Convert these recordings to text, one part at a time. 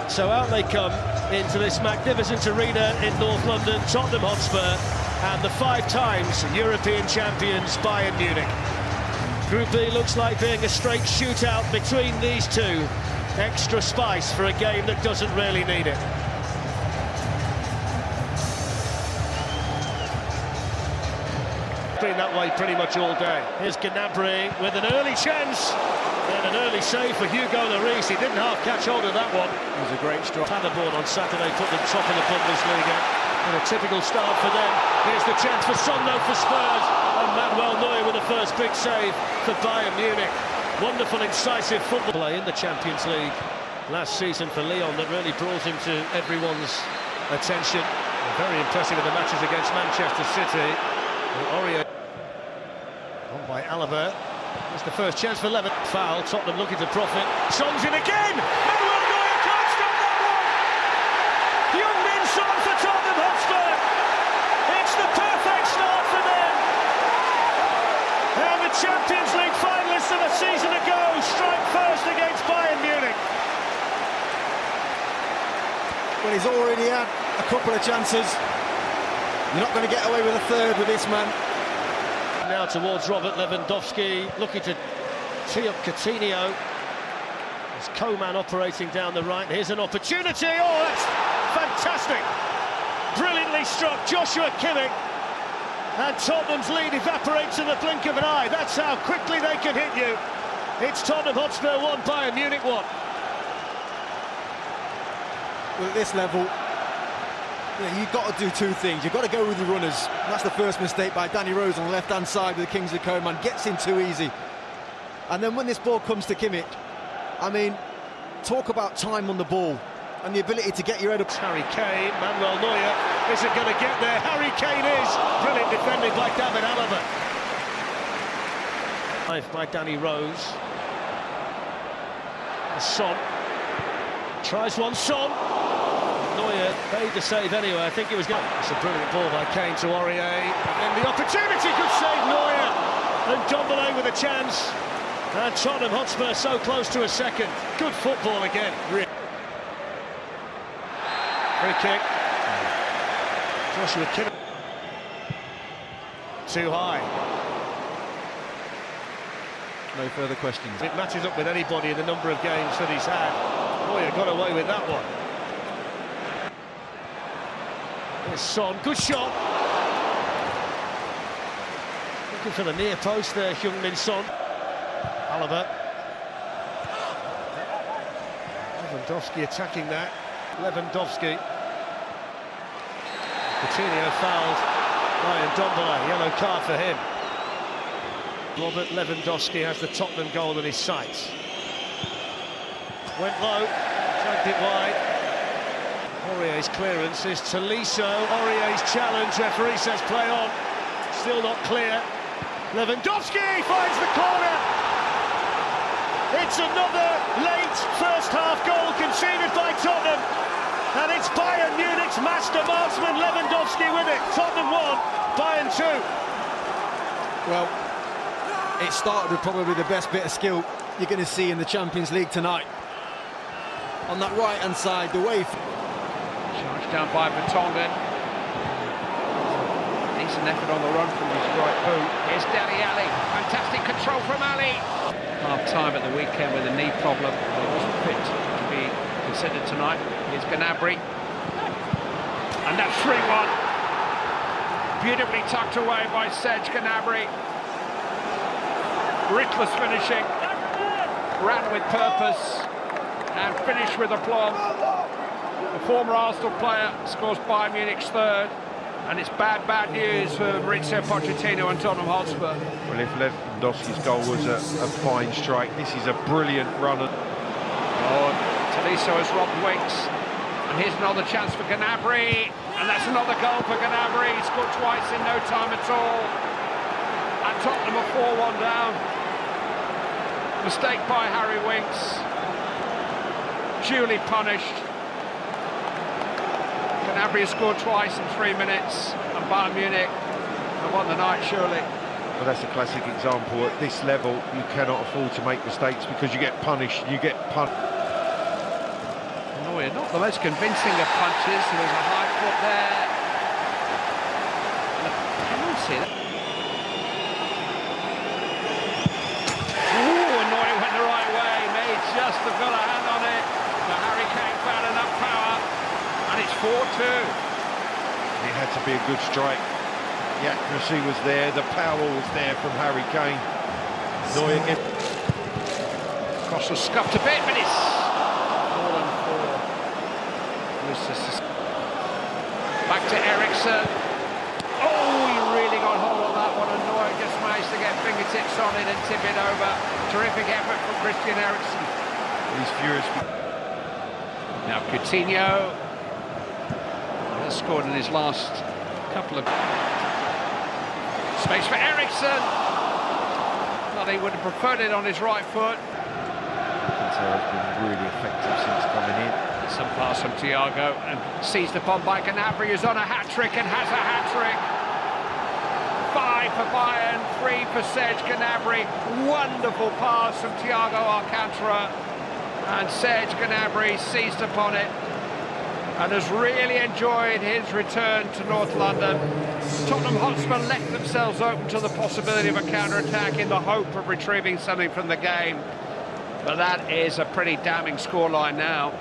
So out they come into this magnificent arena in North London, Tottenham Hotspur, and the 5 times European champions Bayern Munich. Group B looks like being a straight shootout between these two. Extra spice for a game that doesn't really need it. Been that way pretty much all day. Here's Gnabry with an early chance and an early save for Hugo Lloris. He didn't half catch hold of that one. It was a great strike. Paderborn on Saturday put them top of the Bundesliga. And a typical start for them. Here's the chance for Son though for Spurs. And Manuel Neuer with the first big save for Bayern Munich. Wonderful, incisive football in the Champions League last season for Lyon that really brought him to everyone's attention. Very impressive in the matches against Manchester City. Aurier on by Alaba. It's the first chance for Levin. Foul, Tottenham looking to profit. Son's in again! Manuel Neuer can't stop that one! Heung-min Son for Tottenham Hotspur! It's the perfect start for them! And the Champions League finalists of a season ago strike first against Bayern Munich. Well, he's already had a couple of chances. You're not going to get away with a third with this man. Now towards Robert Lewandowski, looking to tee up Coutinho. There's Coman operating down the right. Here's an opportunity. Oh, that's fantastic! Brilliantly struck, Joshua Kimmich. And Tottenham's lead evaporates in the blink of an eye. That's how quickly they can hit you. It's Tottenham Hotspur 1, Bayern Munich 1. Well, at this level, you've got to do two things. You've got to go with your runners. That's the first mistake by Danny Rose on the left-hand side with the Kingsley Coman. Gets in too easy. And then when this ball comes to Kimmich, I mean, talk about time on the ball and the ability to get your head up. Harry Kane, Manuel Neuer isn't going to get there. Harry Kane is. Brilliant defending by David Alaba. By Danny Rose. Son. Tries one, Son. Neuer made the save anyway. I think it was good. It's a brilliant ball by Kane to Aurier. And the opportunity could save Neuer. And Dombele with a chance. And Tottenham Hotspur so close to a second. Good football again. Free kick. Joshua Kimmich. Too high. No further questions. It matches up with anybody in the number of games that he's had. Neuer got away with that one. Here's Son, good shot. Looking for the near post there, Heung-min Son. Alaba. Lewandowski attacking that. Lewandowski. Coutinho fouled by Dombele, yellow card for him. Robert Lewandowski has the Tottenham goal in his sights. Went low, dragged it wide. Aurier's clearance is Tolisso. Aurier's challenge, referee says play on. Still not clear. Lewandowski finds the corner. It's another late first half goal conceded by Tottenham. And it's Bayern Munich's master marksman Lewandowski with it. Tottenham 1, Bayern 2. Well, it started with probably the best bit of skill you're going to see in the Champions League tonight. On that right-hand side, the way... Charged down by Vertonghen. Decent effort on the run from his right boot. Here's Dele Alli. Fantastic control from Ali. Half-time at the weekend with a knee problem. He wasn't fit to be considered tonight. Here's Gnabry. And that's 3-1. Beautifully tucked away by Serge Gnabry. Ruthless finishing. Ran with purpose. And finished with aplomb. The former Arsenal player scores Bayern Munich's third, and it's bad news for Mauricio Pochettino and Tottenham Hotspur. Well, if Lewandowski's goal was a fine strike, this is a brilliant run. Oh, Tolisso has robbed Winks, and here's another chance for Gnabry, and that's another goal for Gnabry. He scored twice in no time at all, and Tottenham are 4-1 down. Mistake by Harry Winks. Duly punished. Gnabry has scored twice in 3 minutes, and Bayern Munich have won the night, surely. Well, that's a classic example. At this level, you cannot afford to make mistakes because you get punished. Neuer Not the most convincing of punches. There was a high foot there. And a penalty. Ooh, and Neuer went the right way. May just have got a hand on it. But Harry Kane found enough power. And it's 4-2. It had to be a good strike. The accuracy was there, the power was there from Harry Kane. Neuer again. Cross was scuffed a bit, but it's fallen for. Back to Ericsson. Oh, he really got hold of that one, and Neuer just managed to get fingertips on it and tip it over. Terrific effort from Christian Eriksen. He's furious. Now Coutinho has scored in his last couple of... Space for Ericsson. Well, he would have preferred it on his right foot. Has been really effective since coming in. Some pass from Thiago and seized upon by Gnabry, who's on a hat-trick and has a hat-trick. 5 for Bayern, 3 for Serge Gnabry. Wonderful pass from Thiago Alcantara, and Serge Gnabry seized upon it and has really enjoyed his return to North London. Tottenham Hotspur left themselves open to the possibility of a counter-attack in the hope of retrieving something from the game. But that is a pretty damning scoreline now.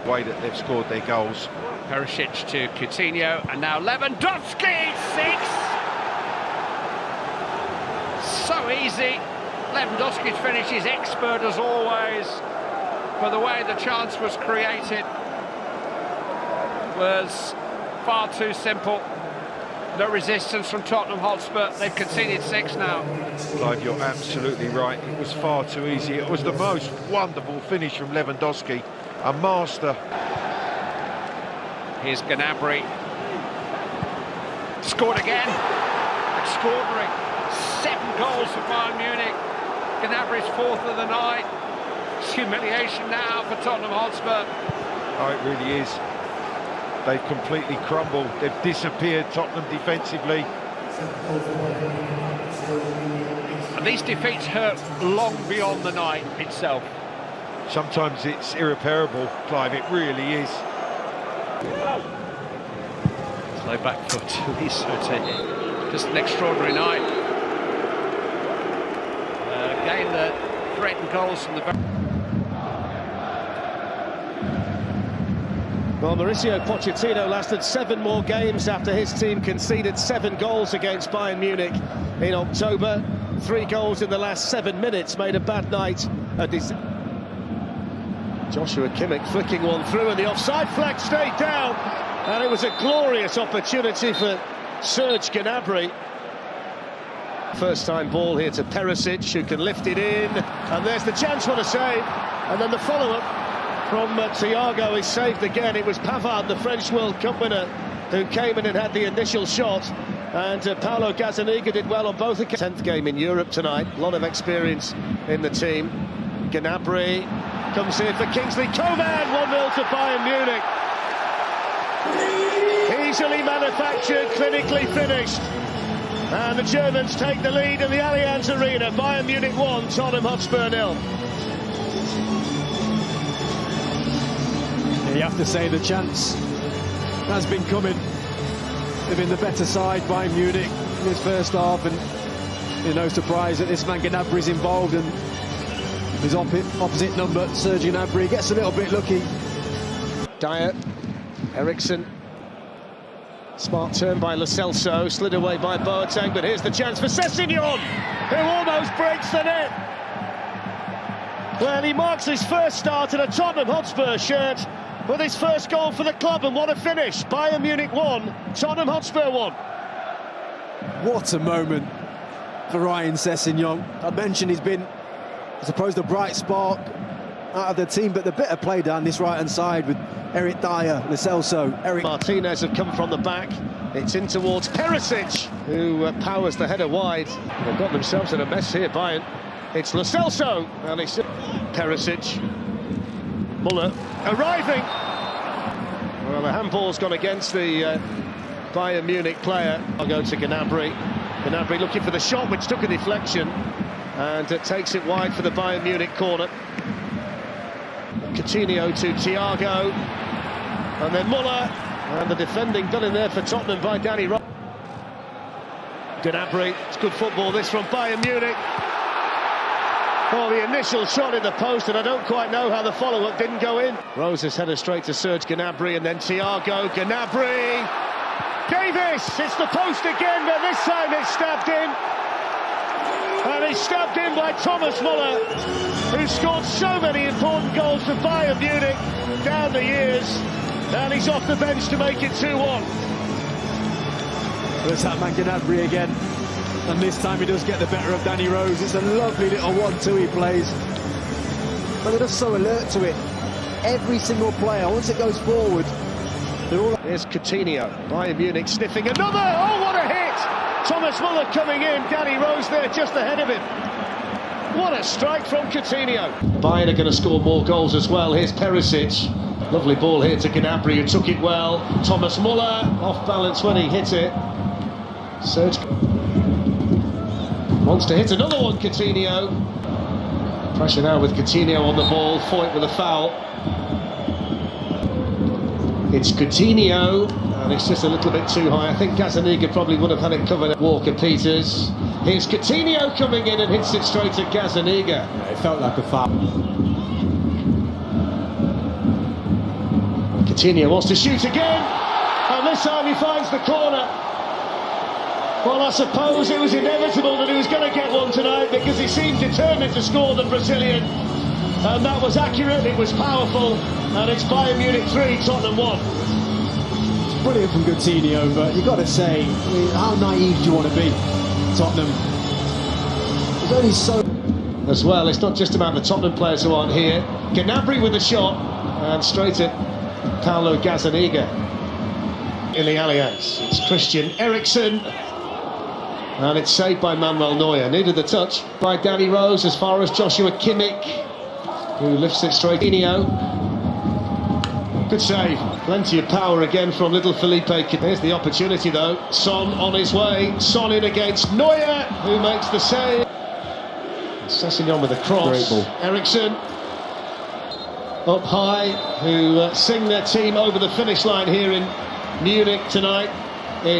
The way that they've scored their goals. Perisic to Coutinho, and now Lewandowski, 6! So easy. Lewandowski's finish is expert as always, but the way the chance was created was far too simple. No resistance from Tottenham Hotspur. They've conceded 6 now. Clive, you're absolutely right. It was far too easy. It was the most wonderful finish from Lewandowski. A master. Here's Gnabry. Scored again. Extraordinary. 7 goals for Bayern Munich. Gnabry's 4th of the night. It's humiliation now for Tottenham Hotspur. Oh, it really is. They've completely crumbled. They've disappeared, Tottenham, defensively. And these defeats hurt long beyond the night itself. Sometimes it's irreparable, Clive, it really is. Slow back foot, just an extraordinary night. A game that threatened goals from the back. Well, Mauricio Pochettino lasted 7 more games after his team conceded 7 goals against Bayern Munich in October. 3 goals in the last 7 minutes made a bad night Joshua Kimmich flicking one through, and the offside flag stayed down, and it was a glorious opportunity for Serge Gnabry. First time ball here to Perisic, who can lift it in, and there's the chance for the save, and then the follow-up from Thiago is saved again. It was Pavard, the French World Cup winner, who came in and had the initial shot, and Paulo Gazzaniga did well on both occasions. 10th game in Europe tonight, a lot of experience in the team. Gnabry comes in for Kingsley Coman, 1-0 to Bayern Munich. Easily manufactured, clinically finished. And the Germans take the lead in the Allianz Arena. Bayern Munich 1, Tottenham Hotspur 0. You have to say the chance has been coming. They've been the better side, Bayern Munich, in this first half, and no surprise that this man Gnabry's involved, and his opposite number, Serge Gnabry, gets a little bit lucky. Dyer, Ericsson, smart turn by Lo Celso, slid away by Boateng, but here's the chance for Sessegnon, who almost breaks the net. Well, he marks his first start in a Tottenham Hotspur shirt with his first goal for the club, and what a finish. Bayern Munich 1, Tottenham Hotspur 1. What a moment for Ryan Sessegnon. I mentioned he's been, I suppose, the bright spark out of the team, but the bit of play down this right-hand side with Eric Dyer, Lo Celso, Eric Martinez have come from the back. It's in towards Perisic, who powers the header wide. They've got themselves in a mess here, Bayern. It's Lo Celso, and it's Perisic. Muller arriving. Well, the handball's gone against the Bayern Munich player. I'll go to Gnabry. Gnabry looking for the shot, which took a deflection, and takes it wide for the Bayern Munich corner. Coutinho to Thiago. And then Muller, and the defending done in there for Tottenham by Danny Rose. Gnabry, it's good football this from Bayern Munich. Oh, the initial shot in the post, and I don't quite know how the follow-up didn't go in. Rose has headed straight to Serge Gnabry, and then Thiago Gnabry. Davis, it's the post again, but this time it's stabbed in. And he's stabbed in by Thomas Muller, who scored so many important goals for Bayern Munich down the years. And he's off the bench to make it 2-1. There's that man Gnabry again. And this time he does get the better of Danny Rose. It's a lovely little 1-2 he plays. But they're just so alert to it. Every single player, once it goes forward, they're all... Here's Coutinho, Bayern Munich sniffing another. Oh, what a hit! Thomas Muller coming in, Danny Rose there just ahead of him. What a strike from Coutinho. Bayern are going to score more goals as well. Here's Perisic. Lovely ball here to Gnabry, who took it well. Thomas Muller, off balance when he hit it. Serge wants to hit another one, Coutinho. Pressure now with Coutinho on the ball, Foyt with a foul. It's Coutinho, and it's just a little bit too high. I think Gazzaniga probably would have had it covered. Walker-Peters. Here's Coutinho coming in and hits it straight to Gazzaniga. Yeah, it felt like a foul. Coutinho wants to shoot again, and this time he finds the corner. Well, I suppose it was inevitable that he was going to get one tonight, because he seemed determined to score, the Brazilian. And that was accurate, it was powerful, and it's Bayern Munich 3, Tottenham 1. It's brilliant from Coutinho, but you've got to say, how naive do you want to be, Tottenham? There's only so... As well, it's not just about the Tottenham players who aren't here. Gnabry with a shot, and straight at Paulo Gazzaniga in the Allianz. It's Christian Eriksen, and it's saved by Manuel Neuer. Needed the touch by Danny Rose as far as Joshua Kimmich, who lifts it straight. Good save. Plenty of power again from little Felipe. Here's the opportunity though. Son on his way. Son in against Neuer, who makes the save. Sessegnon with a cross. Great ball. Eriksen up high, who sing their team over the finish line here in Munich tonight. It's